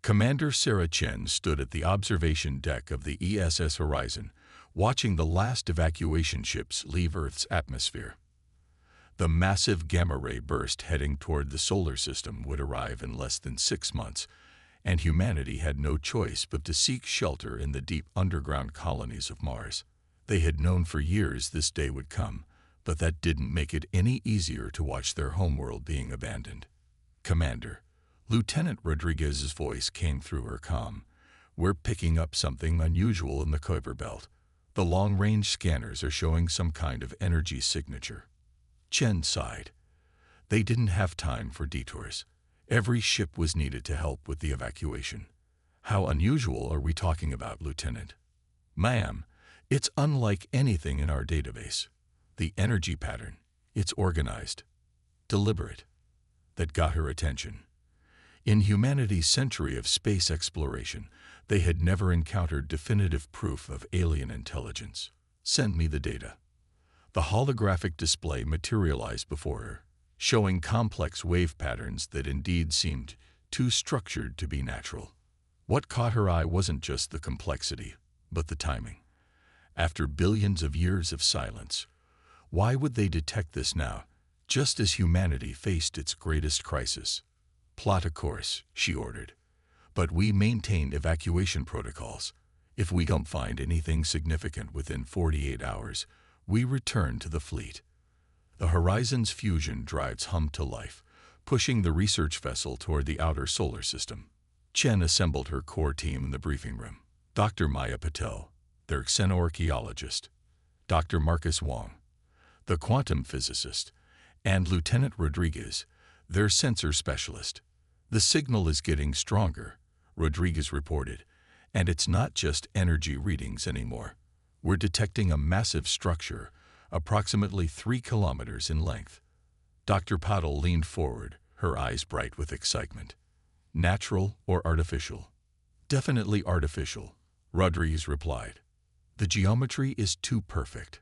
Commander Sarah Chen stood at the observation deck of the ESS Horizon, watching the last evacuation ships leave Earth's atmosphere. The massive gamma-ray burst heading toward the solar system would arrive in less than 6 months, and humanity had no choice but to seek shelter in the deep underground colonies of Mars. They had known for years this day would come, but that didn't make it any easier to watch their homeworld being abandoned. "Commander," Lieutenant Rodriguez's voice came through her comm. "We're picking up something unusual in the Kuiper belt. The long-range scanners are showing some kind of energy signature." Chen sighed. They didn't have time for detours. Every ship was needed to help with the evacuation. "How unusual are we talking about, Lieutenant?" "Ma'am, it's unlike anything in our database. The energy pattern, it's organized, deliberate." That got her attention. In humanity's century of space exploration, they had never encountered definitive proof of alien intelligence. "Send me the data." The holographic display materialized before her, showing complex wave patterns that indeed seemed too structured to be natural. What caught her eye wasn't just the complexity, but the timing. After billions of years of silence, why would they detect this now, just as humanity faced its greatest crisis? "Plot a course," she ordered. "But we maintain evacuation protocols. If we don't find anything significant within 48 hours, we return to the fleet." The Horizon's fusion drives hummed to life, pushing the research vessel toward the outer solar system. Chen assembled her core team in the briefing room. Dr. Maya Patel, their xenoarchaeologist, Dr. Marcus Wong, the quantum physicist, and Lieutenant Rodriguez, their sensor specialist. "The signal is getting stronger," Rodriguez reported, "and it's not just energy readings anymore. We're detecting a massive structure, approximately 3 kilometers in length." Dr. Patel leaned forward, her eyes bright with excitement. "Natural or artificial?" "Definitely artificial," Rodriguez replied. "The geometry is too perfect.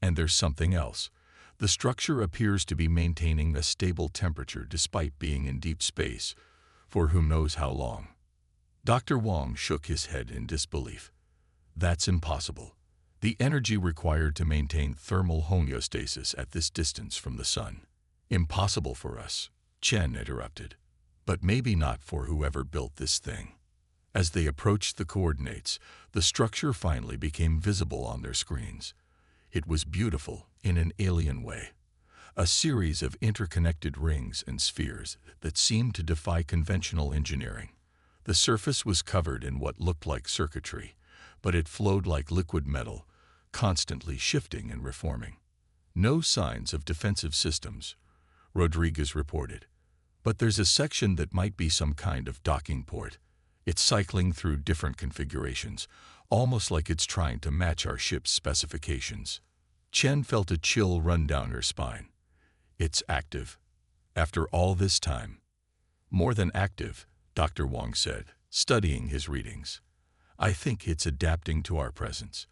And there's something else. The structure appears to be maintaining a stable temperature despite being in deep space, for whom knows how long." Dr. Wong shook his head in disbelief. "That's impossible. The energy required to maintain thermal homeostasis at this distance from the sun." "Impossible for us," Chen interrupted. "But maybe not for whoever built this thing." As they approached the coordinates, the structure finally became visible on their screens. It was beautiful in an alien way. A series of interconnected rings and spheres that seemed to defy conventional engineering. The surface was covered in what looked like circuitry, but it flowed like liquid metal, constantly shifting and reforming. "No signs of defensive systems," Rodriguez reported. "But there's a section that might be some kind of docking port. It's cycling through different configurations, almost like it's trying to match our ship's specifications." Chen felt a chill run down her spine. "It's active. After all this time." "More than active," Dr. Wong said, studying his readings. "I think it's adapting to our presence.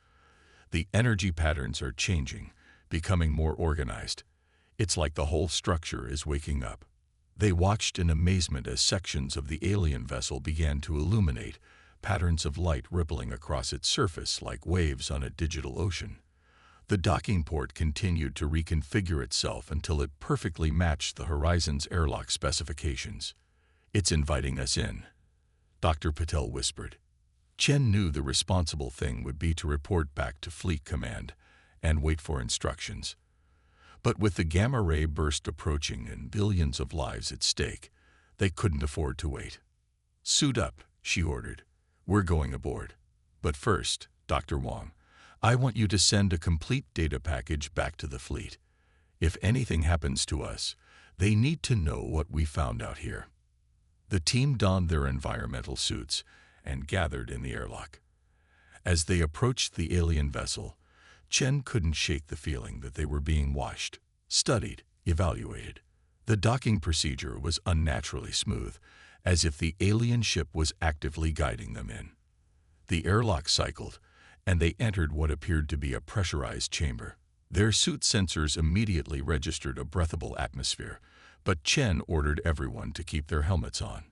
The energy patterns are changing, becoming more organized. It's like the whole structure is waking up." They watched in amazement as sections of the alien vessel began to illuminate, patterns of light rippling across its surface like waves on a digital ocean. The docking port continued to reconfigure itself until it perfectly matched the Horizon's airlock specifications. "It's inviting us in," Dr. Patel whispered. Chen knew the responsible thing would be to report back to Fleet Command and wait for instructions. But with the gamma-ray burst approaching and billions of lives at stake, they couldn't afford to wait. "Suit up," she ordered. "We're going aboard. But first, Dr. Wong, I want you to send a complete data package back to the fleet. If anything happens to us, they need to know what we found out here." The team donned their environmental suits and gathered in the airlock. As they approached the alien vessel, Chen couldn't shake the feeling that they were being watched, studied, evaluated. The docking procedure was unnaturally smooth, as if the alien ship was actively guiding them in. The airlock cycled, and they entered what appeared to be a pressurized chamber. Their suit sensors immediately registered a breathable atmosphere, but Chen ordered everyone to keep their helmets on.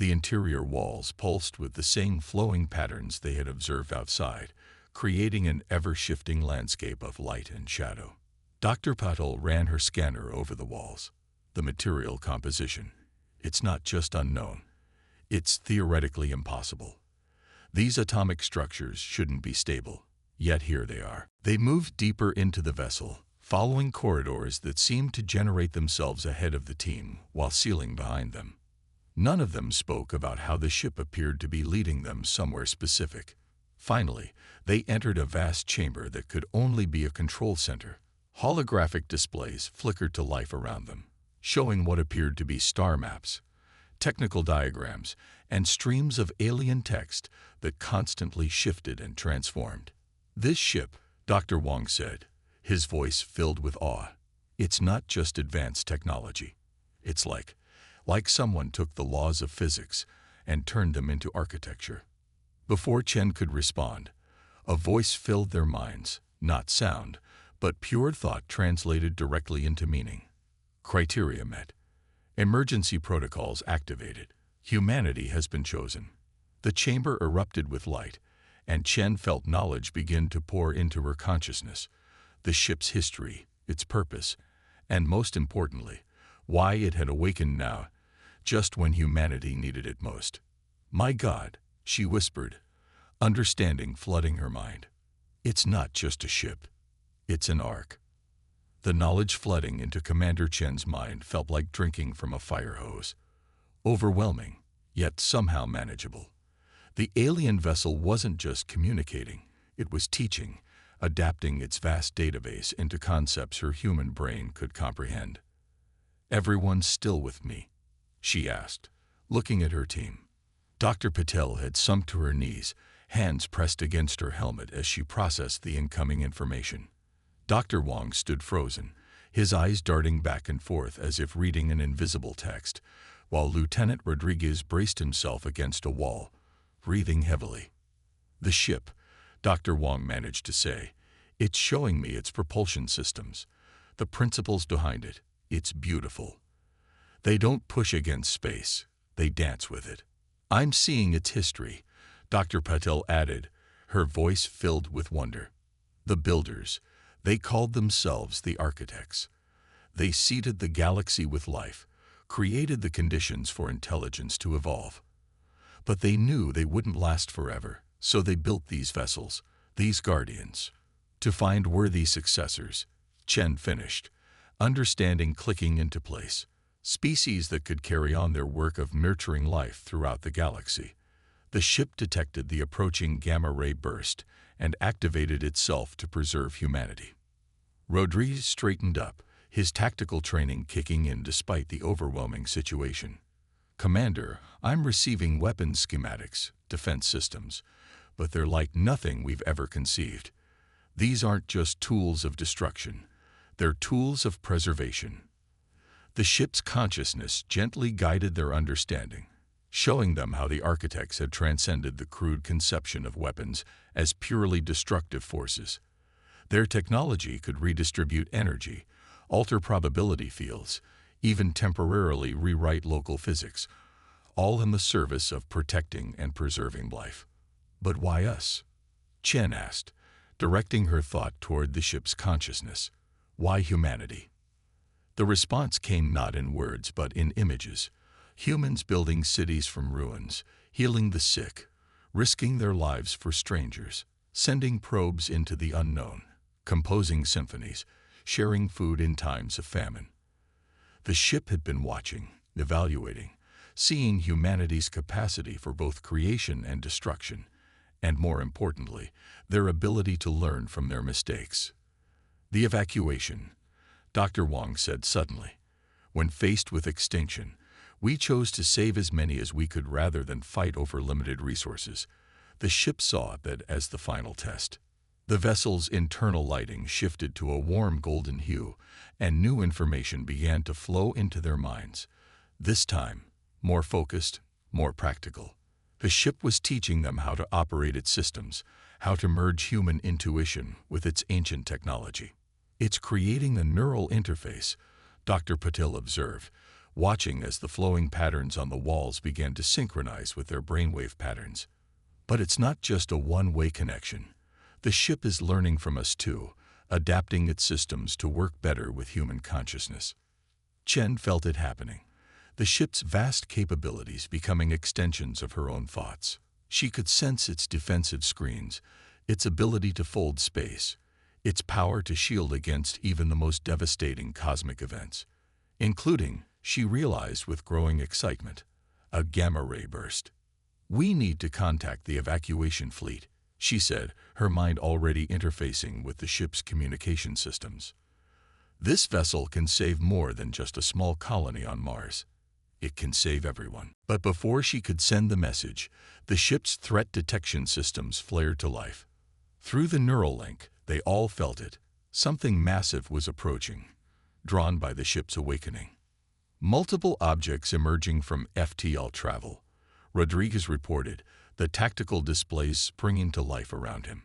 The interior walls pulsed with the same flowing patterns they had observed outside, creating an ever-shifting landscape of light and shadow. Dr. Patel ran her scanner over the walls. The material composition. It's not just unknown. It's theoretically impossible. These atomic structures shouldn't be stable, yet here they are. They moved deeper into the vessel, following corridors that seemed to generate themselves ahead of the team while sealing behind them. None of them spoke about how the ship appeared to be leading them somewhere specific. Finally, they entered a vast chamber that could only be a control center. Holographic displays flickered to life around them, showing what appeared to be star maps, technical diagrams, and streams of alien text that constantly shifted and transformed. This ship, Dr. Wong said, his voice filled with awe. It's not just advanced technology. It's like someone took the laws of physics and turned them into architecture. Before Chen could respond, a voice filled their minds, not sound, but pure thought translated directly into meaning. Criteria met. Emergency protocols activated. Humanity has been chosen. The chamber erupted with light, and Chen felt knowledge begin to pour into her consciousness. The ship's history, its purpose, and most importantly, why it had awakened now, just when humanity needed it most. "My God," she whispered, understanding flooding her mind. "It's not just a ship. It's an ark." The knowledge flooding into Commander Chen's mind felt like drinking from a fire hose. Overwhelming, yet somehow manageable. The alien vessel wasn't just communicating, it was teaching, adapting its vast database into concepts her human brain could comprehend. "Everyone's still with me?" she asked, looking at her team. Dr. Patel had sunk to her knees, hands pressed against her helmet as she processed the incoming information. Dr. Wong stood frozen, his eyes darting back and forth as if reading an invisible text, while Lieutenant Rodriguez braced himself against a wall, breathing heavily. "The ship," Dr. Wong managed to say, "it's showing me its propulsion systems, the principles behind it. It's beautiful. They don't push against space, they dance with it." "I'm seeing its history," Dr. Patel added, her voice filled with wonder. "The builders, they called themselves the architects. They seeded the galaxy with life, created the conditions for intelligence to evolve. But they knew they wouldn't last forever, so they built these vessels, these guardians, to find worthy successors." Chen finished, understanding clicking into place. Species that could carry on their work of nurturing life throughout the galaxy. The ship detected the approaching gamma-ray burst and activated itself to preserve humanity. Rodriguez straightened up, his tactical training kicking in despite the overwhelming situation. "Commander, I'm receiving weapons schematics, defense systems, but they're like nothing we've ever conceived. These aren't just tools of destruction, they're tools of preservation." The ship's consciousness gently guided their understanding, showing them how the architects had transcended the crude conception of weapons as purely destructive forces. Their technology could redistribute energy, alter probability fields, even temporarily rewrite local physics, all in the service of protecting and preserving life. "But why us?" Chen asked, directing her thought toward the ship's consciousness. "Why humanity?" The response came not in words but in images. Humans building cities from ruins, healing the sick, risking their lives for strangers, sending probes into the unknown, composing symphonies, sharing food in times of famine. The ship had been watching, evaluating, seeing humanity's capacity for both creation and destruction, and more importantly, their ability to learn from their mistakes. "The evacuation," Dr. Wong said suddenly. "When faced with extinction, we chose to save as many as we could rather than fight over limited resources." The ship saw that as the final test. The vessel's internal lighting shifted to a warm golden hue, and new information began to flow into their minds. This time, more focused, more practical. The ship was teaching them how to operate its systems, how to merge human intuition with its ancient technology. "It's creating a neural interface," Dr. Patel observed, watching as the flowing patterns on the walls began to synchronize with their brainwave patterns. But it's not just a one-way connection. The ship is learning from us too, adapting its systems to work better with human consciousness. Chen felt it happening, the ship's vast capabilities becoming extensions of her own thoughts. She could sense its defensive screens, its ability to fold space, its power to shield against even the most devastating cosmic events, including, she realized with growing excitement, a gamma-ray burst. "We need to contact the evacuation fleet," she said, her mind already interfacing with the ship's communication systems. "This vessel can save more than just a small colony on Mars. It can save everyone." But before she could send the message, the ship's threat detection systems flared to life. Through the neural link, they all felt it. Something massive was approaching, drawn by the ship's awakening. Multiple objects emerging from FTL travel, Rodriguez reported, the tactical displays springing to life around him.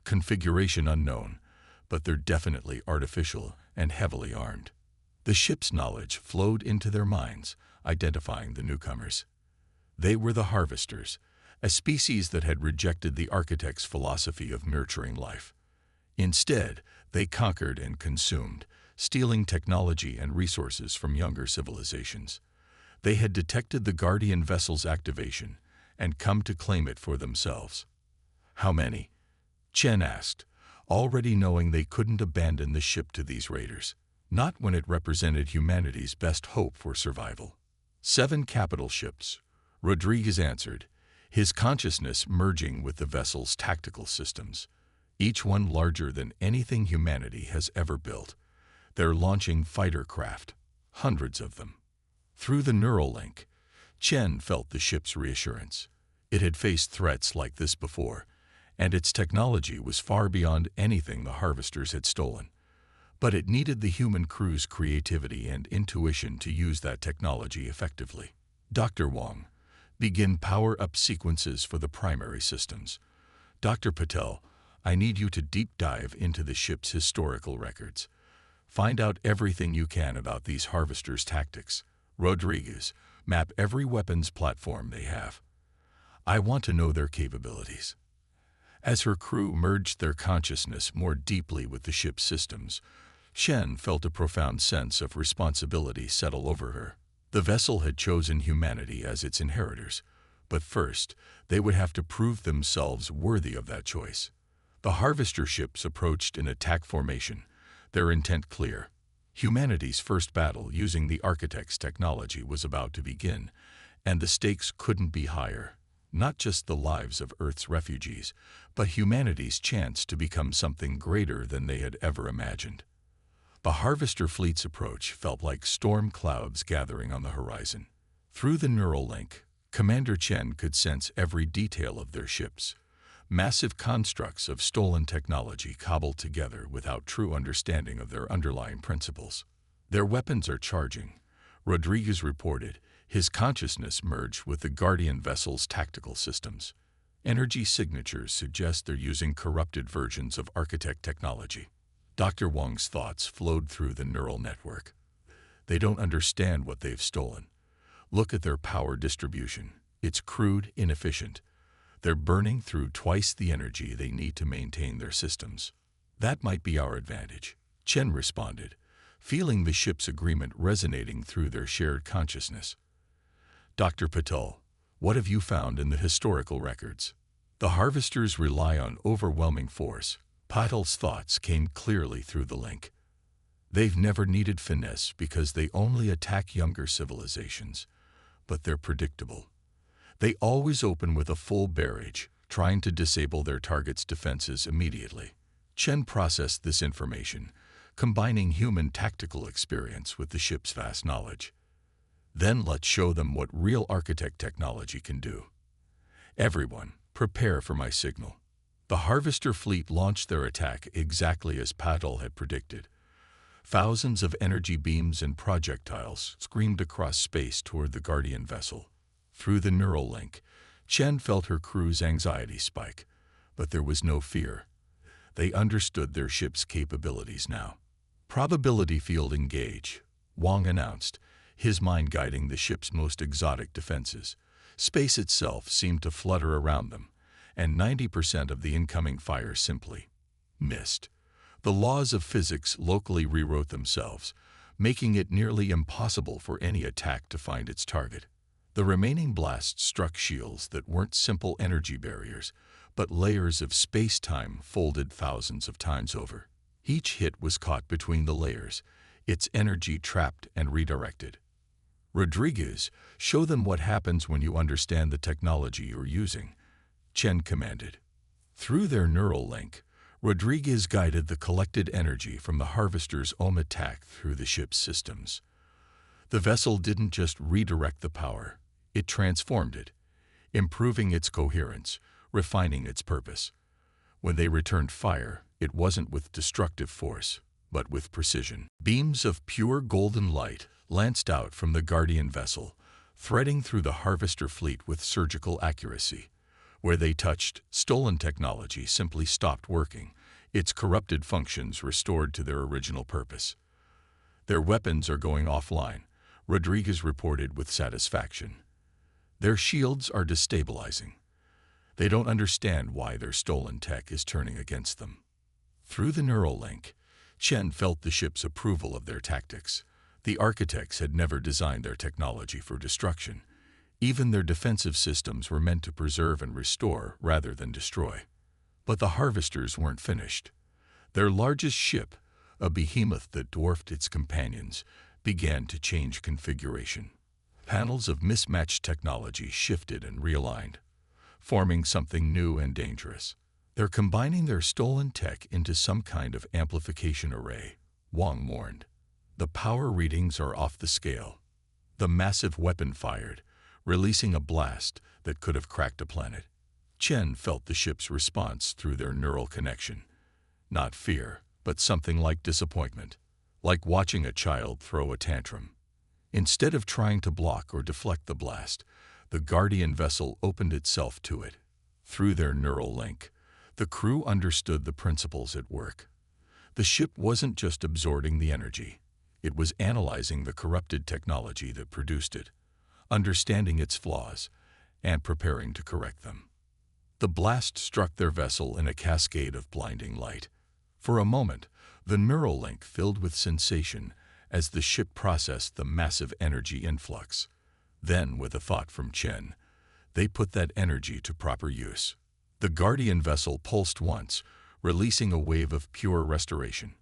Configuration unknown, but they're definitely artificial and heavily armed. The ship's knowledge flowed into their minds, identifying the newcomers. They were the harvesters, a species that had rejected the architect's philosophy of nurturing life. Instead, they conquered and consumed, stealing technology and resources from younger civilizations. They had detected the Guardian vessel's activation and come to claim it for themselves. "How many?" Chen asked, already knowing they couldn't abandon the ship to these raiders. Not when it represented humanity's best hope for survival. 7 capital ships, Rodriguez answered, his consciousness merging with the vessel's tactical systems, each one larger than anything humanity has ever built. They're launching fighter craft, hundreds of them. Through the neural link, Chen felt the ship's reassurance. It had faced threats like this before, and its technology was far beyond anything the harvesters had stolen. But it needed the human crew's creativity and intuition to use that technology effectively. "Dr. Wong, begin power-up sequences for the primary systems. Dr. Patel, I need you to deep dive into the ship's historical records. Find out everything you can about these harvesters' tactics. Rodriguez, map every weapons platform they have. I want to know their capabilities." As her crew merged their consciousness more deeply with the ship's systems, Chen felt a profound sense of responsibility settle over her. The vessel had chosen humanity as its inheritors, but first, they would have to prove themselves worthy of that choice. The harvester ships approached in attack formation, their intent clear. Humanity's first battle using the architect's technology was about to begin, and the stakes couldn't be higher. Not just the lives of Earth's refugees, but humanity's chance to become something greater than they had ever imagined. The harvester fleet's approach felt like storm clouds gathering on the horizon. Through the neural link, Commander Chen could sense every detail of their ships. Massive constructs of stolen technology cobbled together without true understanding of their underlying principles. "Their weapons are charging," Rodriguez reported, his consciousness merged with the Guardian vessel's tactical systems. Energy signatures suggest they're using corrupted versions of architect technology. Dr. Wong's thoughts flowed through the neural network. They don't understand what they've stolen. Look at their power distribution. It's crude, inefficient. They're burning through twice the energy they need to maintain their systems. "That might be our advantage," Chen responded, feeling the ship's agreement resonating through their shared consciousness. "Dr. Patel, what have you found in the historical records?" "The harvesters rely on overwhelming force." Patel's thoughts came clearly through the link. "They've never needed finesse because they only attack younger civilizations, but they're predictable. They always open with a full barrage, trying to disable their target's defenses immediately." Chen processed this information, combining human tactical experience with the ship's vast knowledge. "Then let's show them what real architect technology can do. Everyone, prepare for my signal." The harvester fleet launched their attack exactly as Patel had predicted. Thousands of energy beams and projectiles screamed across space toward the Guardian vessel. Through the neural link, Chen felt her crew's anxiety spike, but there was no fear. They understood their ship's capabilities now. "Probability field engage," Wong announced, his mind guiding the ship's most exotic defenses. Space itself seemed to flutter around them, and 90% of the incoming fire simply missed. The laws of physics locally rewrote themselves, making it nearly impossible for any attack to find its target. The remaining blasts struck shields that weren't simple energy barriers, but layers of space-time folded thousands of times over. Each hit was caught between the layers, its energy trapped and redirected. "Rodriguez, show them what happens when you understand the technology you're using," Chen commanded. Through their neural link, Rodriguez guided the collected energy from the Harvester's own attack through the ship's systems. The vessel didn't just redirect the power, it transformed it, improving its coherence, refining its purpose. When they returned fire, it wasn't with destructive force, but with precision. Beams of pure golden light lanced out from the Guardian vessel, threading through the Harvester fleet with surgical accuracy. Where they touched, stolen technology simply stopped working, its corrupted functions restored to their original purpose. "Their weapons are going offline," Rodriguez reported with satisfaction. "Their shields are destabilizing. They don't understand why their stolen tech is turning against them." Through the neural link, Chen felt the ship's approval of their tactics. The architects had never designed their technology for destruction. Even their defensive systems were meant to preserve and restore rather than destroy. But the Harvesters weren't finished. Their largest ship, a behemoth that dwarfed its companions, began to change configuration. Panels of mismatched technology shifted and realigned, forming something new and dangerous. "They're combining their stolen tech into some kind of amplification array," Wang warned. "The power readings are off the scale." The massive weapon fired, releasing a blast that could have cracked a planet. Chen felt the ship's response through their neural connection. Not fear, but something like disappointment, like watching a child throw a tantrum. Instead of trying to block or deflect the blast, the Guardian vessel opened itself to it. Through their neural link, the crew understood the principles at work. The ship wasn't just absorbing the energy, it was analyzing the corrupted technology that produced it, understanding its flaws, and preparing to correct them. The blast struck their vessel in a cascade of blinding light. For a moment, the neural link filled with sensation as the ship processed the massive energy influx. Then, with a thought from Chen, they put that energy to proper use. The Guardian vessel pulsed once, releasing a wave of pure restoration.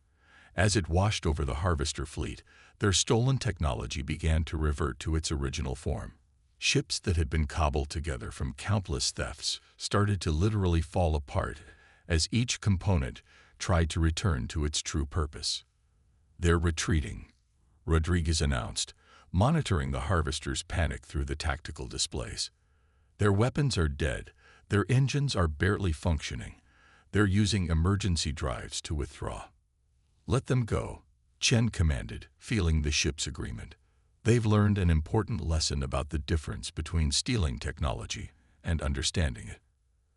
As it washed over the Harvester fleet, their stolen technology began to revert to its original form. Ships that had been cobbled together from countless thefts started to literally fall apart as each component tried to return to its true purpose. "They're retreating," Rodriguez announced, monitoring the Harvester's panic through the tactical displays. "Their weapons are dead, their engines are barely functioning. They're using emergency drives to withdraw." "Let them go," Chen commanded, feeling the ship's agreement. They've learned an important lesson about the difference between stealing technology and understanding it.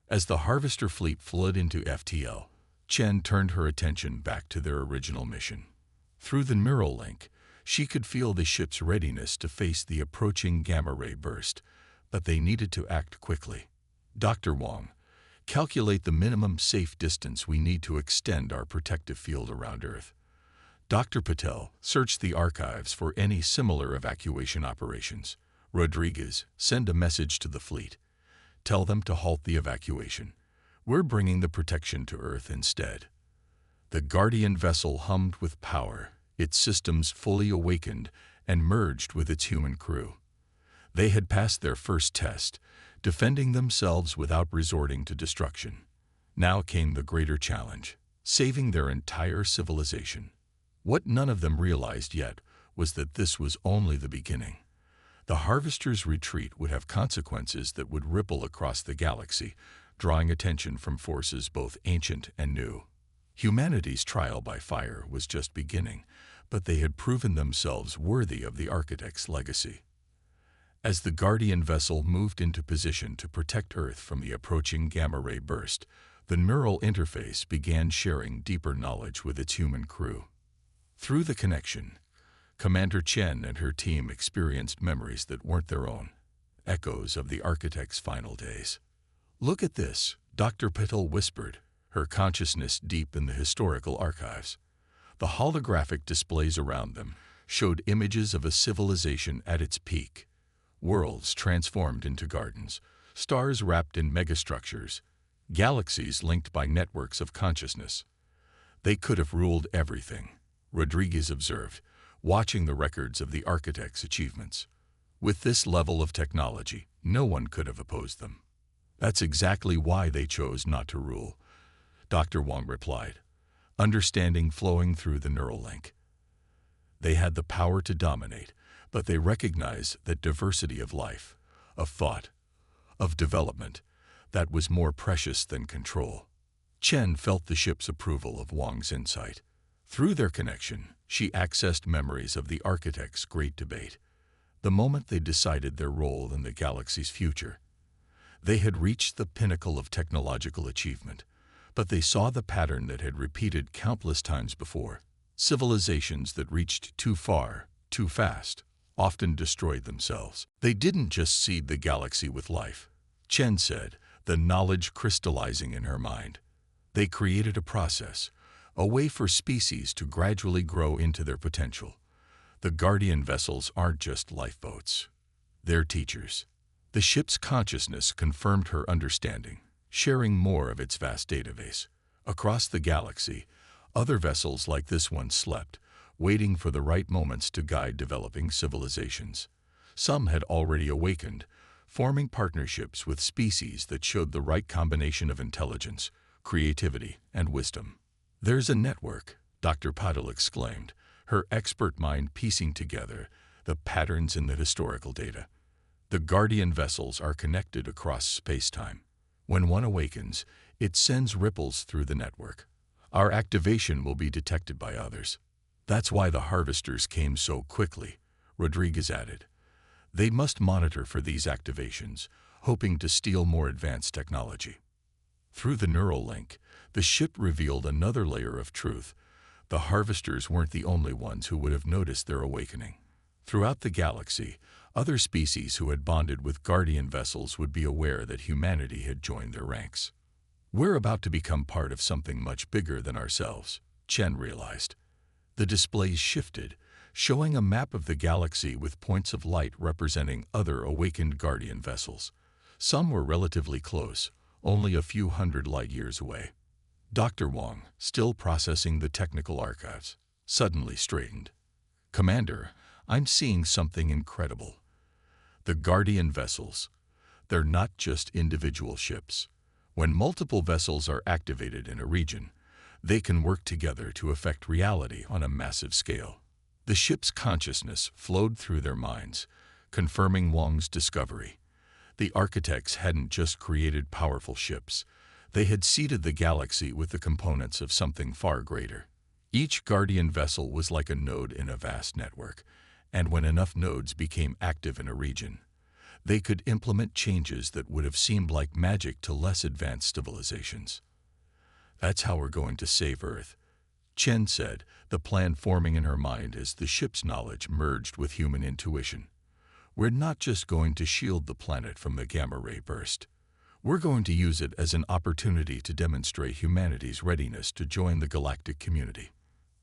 As the Harvester fleet flowed into FTL, Chen turned her attention back to their original mission. Through the neural link, she could feel the ship's readiness to face the approaching gamma-ray burst, but they needed to act quickly. "Dr. Wang, calculate the minimum safe distance we need to extend our protective field around Earth." Dr. Patel searched the archives for any similar evacuation operations. "Rodriguez, send a message to the fleet. Tell them to halt the evacuation. We're bringing the protection to Earth instead." The Guardian vessel hummed with power, its systems fully awakened and merged with its human crew. They had passed their first test, defending themselves without resorting to destruction. Now came the greater challenge, saving their entire civilization. What none of them realized yet was that this was only the beginning. The Harvester's retreat would have consequences that would ripple across the galaxy, drawing attention from forces both ancient and new. Humanity's trial by fire was just beginning, but they had proven themselves worthy of the Architect's legacy. As the Guardian vessel moved into position to protect Earth from the approaching gamma-ray burst, the neural interface began sharing deeper knowledge with its human crew. Through the connection, Commander Chen and her team experienced memories that weren't their own, echoes of the architect's final days. "Look at this," Dr. Patil whispered, her consciousness deep in the historical archives. The holographic displays around them showed images of a civilization at its peak. Worlds transformed into gardens, stars wrapped in megastructures, galaxies linked by networks of consciousness. They could have ruled everything, Rodriguez observed, watching the records of the architect's achievements. With this level of technology, no one could have opposed them. "That's exactly why they chose not to rule," Dr. Wong replied, understanding flowing through the neural link. They had the power to dominate, but they recognized that diversity of life, of thought, of development, that was more precious than control. Chen felt the ship's approval of Wong's insight. Through their connection, she accessed memories of the architect's great debate, the moment they decided their role in the galaxy's future. They had reached the pinnacle of technological achievement, but they saw the pattern that had repeated countless times before. Civilizations that reached too far, too fast, often destroyed themselves. They didn't just seed the galaxy with life, Chen said, the knowledge crystallizing in her mind. They created a process, a way for species to gradually grow into their potential. The Guardian vessels aren't just lifeboats. They're teachers. The ship's consciousness confirmed her understanding, sharing more of its vast database. Across the galaxy, other vessels like this one slept, waiting for the right moments to guide developing civilizations. Some had already awakened, forming partnerships with species that showed the right combination of intelligence, creativity, and wisdom. "There's a network," Dr. Patil exclaimed, her expert mind piecing together the patterns in the historical data. The Guardian vessels are connected across space-time. When one awakens, it sends ripples through the network. Our activation will be detected by others. "That's why the harvesters came so quickly," Rodriguez added. "They must monitor for these activations, hoping to steal more advanced technology." Through the neural link, the ship revealed another layer of truth. The harvesters weren't the only ones who would have noticed their awakening. Throughout the galaxy, other species who had bonded with Guardian vessels would be aware that humanity had joined their ranks. "We're about to become part of something much bigger than ourselves," Chen realized. The displays shifted, showing a map of the galaxy with points of light representing other awakened Guardian vessels. Some were relatively close, only a few hundred light-years away. Dr. Wong, still processing the technical archives, suddenly straightened. "Commander, I'm seeing something incredible. The Guardian vessels, they're not just individual ships. When multiple vessels are activated in a region, they can work together to affect reality on a massive scale." The ship's consciousness flowed through their minds, confirming Wong's discovery. The architects hadn't just created powerful ships. They had seeded the galaxy with the components of something far greater. Each Guardian vessel was like a node in a vast network, and when enough nodes became active in a region, they could implement changes that would have seemed like magic to less advanced civilizations. "That's how we're going to save Earth," Chen said, the plan forming in her mind as the ship's knowledge merged with human intuition. "We're not just going to shield the planet from the gamma-ray burst. We're going to use it as an opportunity to demonstrate humanity's readiness to join the galactic community."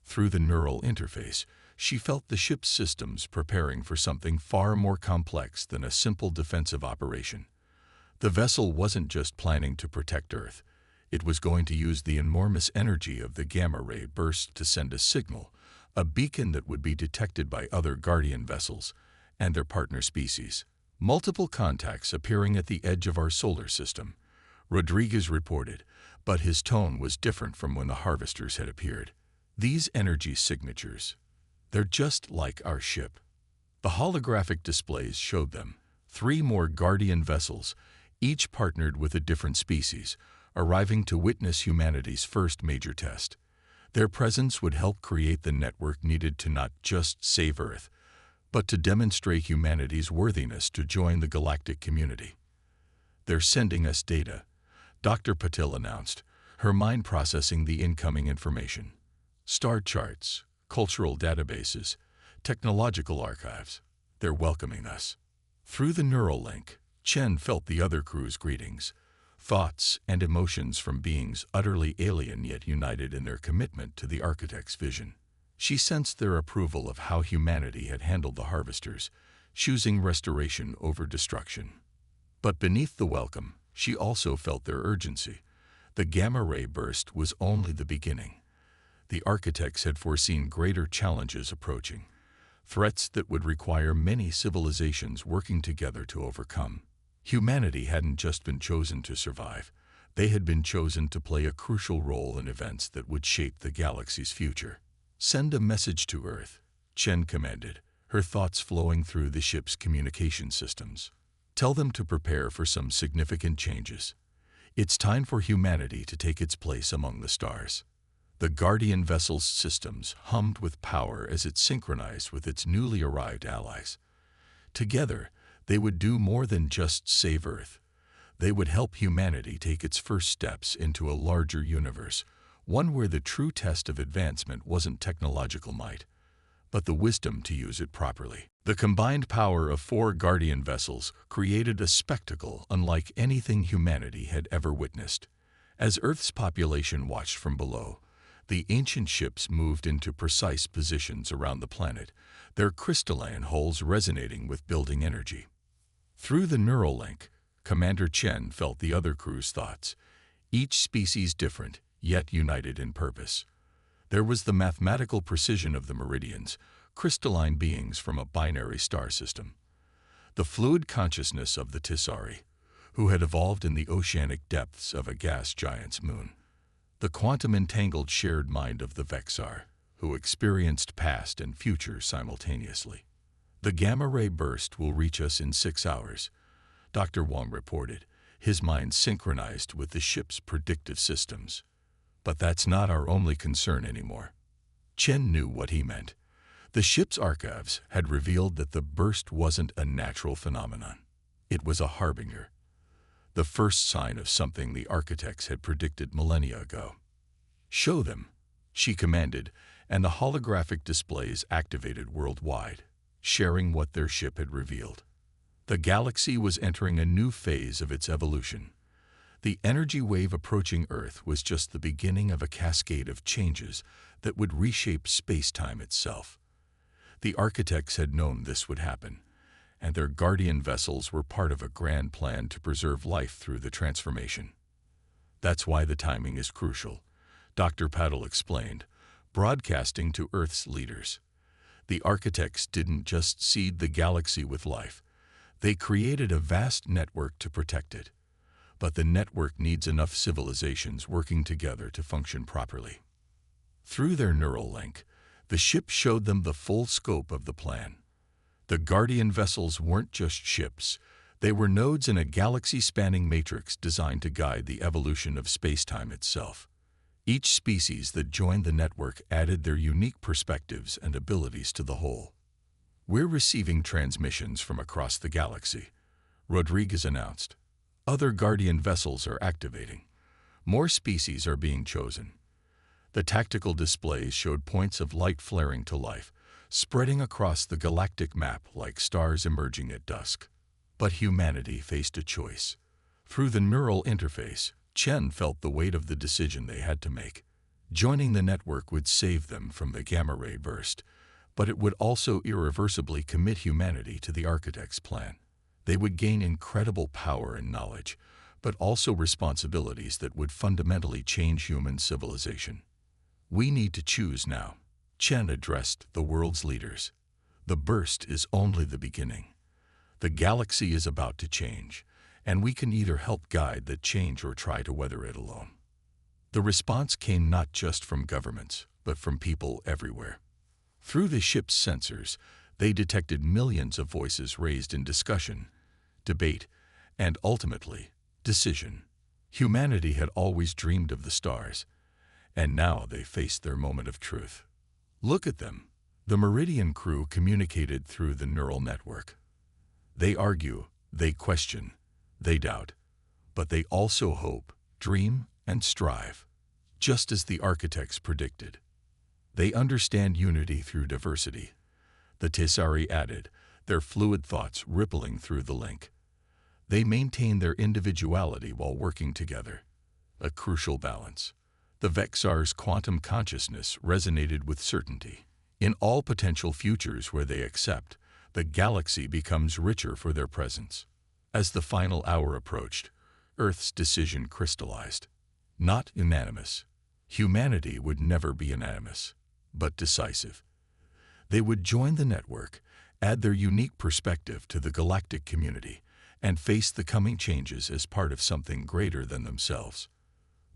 Through the neural interface, she felt the ship's systems preparing for something far more complex than a simple defensive operation. The vessel wasn't just planning to protect Earth. It was going to use the enormous energy of the gamma-ray burst to send a signal, a beacon that would be detected by other Guardian vessels and their partner species. "Multiple contacts appearing at the edge of our solar system," Rodriguez reported, but his tone was different from when the harvesters had appeared. "These energy signatures, they're just like our ship." The holographic displays showed them 3 more Guardian vessels, each partnered with a different species, arriving to witness humanity's first major test. Their presence would help create the network needed to not just save Earth, but to demonstrate humanity's worthiness to join the galactic community. "They're sending us data," Dr. Patil announced, her mind processing the incoming information. Star charts, cultural databases, technological archives. They're welcoming us. Through the neural link, Chen felt the other crew's greetings, thoughts and emotions from beings utterly alien yet united in their commitment to the architect's vision. She sensed their approval of how humanity had handled the harvesters, choosing restoration over destruction. But beneath the welcome, she also felt their urgency. The gamma-ray burst was only the beginning. The architects had foreseen greater challenges approaching, threats that would require many civilizations working together to overcome. Humanity hadn't just been chosen to survive, they had been chosen to play a crucial role in events that would shape the galaxy's future. Send a message to Earth, Chen commanded, her thoughts flowing through the ship's communication systems. Tell them to prepare for some significant changes. It's time for humanity to take its place among the stars. The Guardian vessel's systems hummed with power as it synchronized with its newly arrived allies. Together, they would do more than just save Earth. They would help humanity take its first steps into a larger universe, one where the true test of advancement wasn't technological might, but the wisdom to use it properly. The combined power of 4 Guardian vessels created a spectacle unlike anything humanity had ever witnessed. As Earth's population watched from below, the ancient ships moved into precise positions around the planet, their crystalline hulls resonating with building energy. Through the neural link, Commander Chen felt the other crew's thoughts, each species different, yet united in purpose. There was the mathematical precision of the meridians, crystalline beings from a binary star system. The fluid consciousness of the Tisari, who had evolved in the oceanic depths of a gas giant's moon. The quantum-entangled shared mind of the Vexar, who experienced past and future simultaneously. The gamma-ray burst will reach us in 6 hours, Dr. Wong reported, his mind synchronized with the ship's predictive systems. But that's not our only concern anymore. Chen knew what he meant. The ship's archives had revealed that the burst wasn't a natural phenomenon. It was a harbinger, the first sign of something the architects had predicted millennia ago. Show them, she commanded, and the holographic displays activated worldwide, sharing what their ship had revealed. The galaxy was entering a new phase of its evolution. The energy wave approaching Earth was just the beginning of a cascade of changes that would reshape space-time itself. The architects had known this would happen, and their guardian vessels were part of a grand plan to preserve life through the transformation. That's why the timing is crucial, Dr. Paddle explained, broadcasting to Earth's leaders. The architects didn't just seed the galaxy with life, they created a vast network to protect it. But the network needs enough civilizations working together to function properly. Through their neural link, the ship showed them the full scope of the plan. The Guardian vessels weren't just ships, they were nodes in a galaxy-spanning matrix designed to guide the evolution of space-time itself. Each species that joined the network added their unique perspectives and abilities to the whole. We're receiving transmissions from across the galaxy, Rodriguez announced. Other Guardian vessels are activating. More species are being chosen. The tactical displays showed points of light flaring to life, spreading across the galactic map like stars emerging at dusk. But humanity faced a choice. Through the neural interface, Chen felt the weight of the decision they had to make. Joining the network would save them from the gamma-ray burst, but it would also irreversibly commit humanity to the architect's plan. They would gain incredible power and knowledge, but also responsibilities that would fundamentally change human civilization. We need to choose now, Chen addressed the world's leaders. The burst is only the beginning. The galaxy is about to change, and we can either help guide that change or try to weather it alone. The response came not just from governments, but from people everywhere. Through the ship's sensors, they detected millions of voices raised in discussion, debate, and ultimately, decision. Humanity had always dreamed of the stars, and now they faced their moment of truth. Look at them. The Meridian crew communicated through the neural network. They argue, they question, they doubt, but they also hope, dream, and strive, just as the architects predicted. They understand unity through diversity. The Tessari added, their fluid thoughts rippling through the link. They maintained their individuality while working together. A crucial balance. The Vexar's quantum consciousness resonated with certainty. In all potential futures where they accept, the galaxy becomes richer for their presence. As the final hour approached, Earth's decision crystallized. Not unanimous. Humanity would never be unanimous, but decisive. They would join the network, add their unique perspective to the galactic community, and face the coming changes as part of something greater than themselves.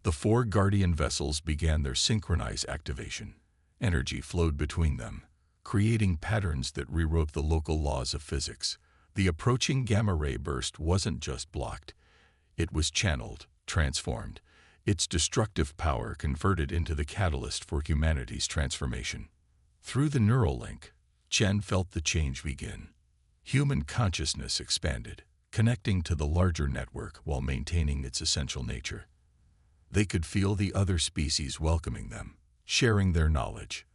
The 4 Guardian vessels began their synchronized activation. Energy flowed between them, creating patterns that rewrote the local laws of physics. The approaching gamma-ray burst wasn't just blocked. It was channeled, transformed, its destructive power converted into the catalyst for humanity's transformation. Through the neural link, Chen felt the change begin. Human consciousness expanded, connecting to the larger network while maintaining its essential nature. They could feel the other species welcoming them, sharing their knowledge,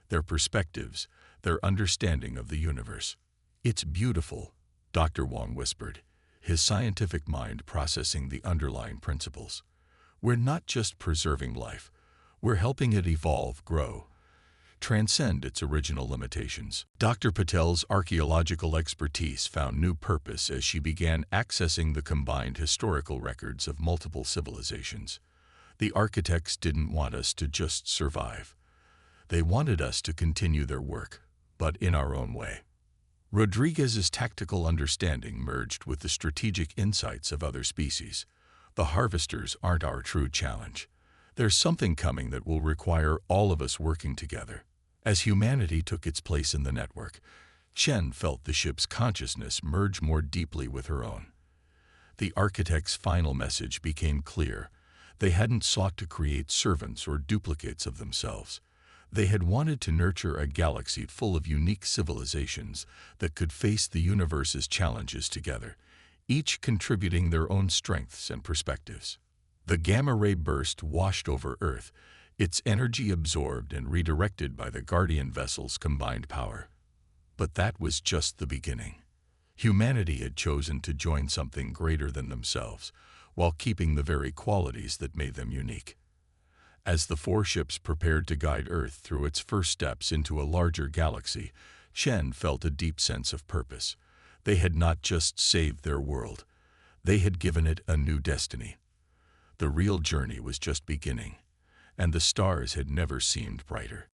their perspectives, their understanding of the universe. "It's beautiful," Dr. Wong whispered, his scientific mind processing the underlying principles. "We're not just preserving life, we're helping it evolve, grow, transcend its original limitations." Dr. Patel's archaeological expertise found new purpose as she began accessing the combined historical records of multiple civilizations. The architects didn't want us to just survive. They wanted us to continue their work, but in our own way. Rodriguez's tactical understanding merged with the strategic insights of other species. The harvesters aren't our true challenge. There's something coming that will require all of us working together. As humanity took its place in the network, Shen felt the ship's consciousness merge more deeply with her own. The architect's final message became clear. They hadn't sought to create servants or duplicates of themselves. They had wanted to nurture a galaxy full of unique civilizations that could face the universe's challenges together, each contributing their own strengths and perspectives. The gamma-ray burst washed over Earth, its energy absorbed and redirected by the Guardian vessel's combined power. But that was just the beginning. Humanity had chosen to join something greater than themselves, while keeping the very qualities that made them unique. As the 4 ships prepared to guide Earth through its first steps into a larger galaxy, Shen felt a deep sense of purpose. They had not just saved their world, they had given it a new destiny. The real journey was just beginning, and the stars had never seemed brighter.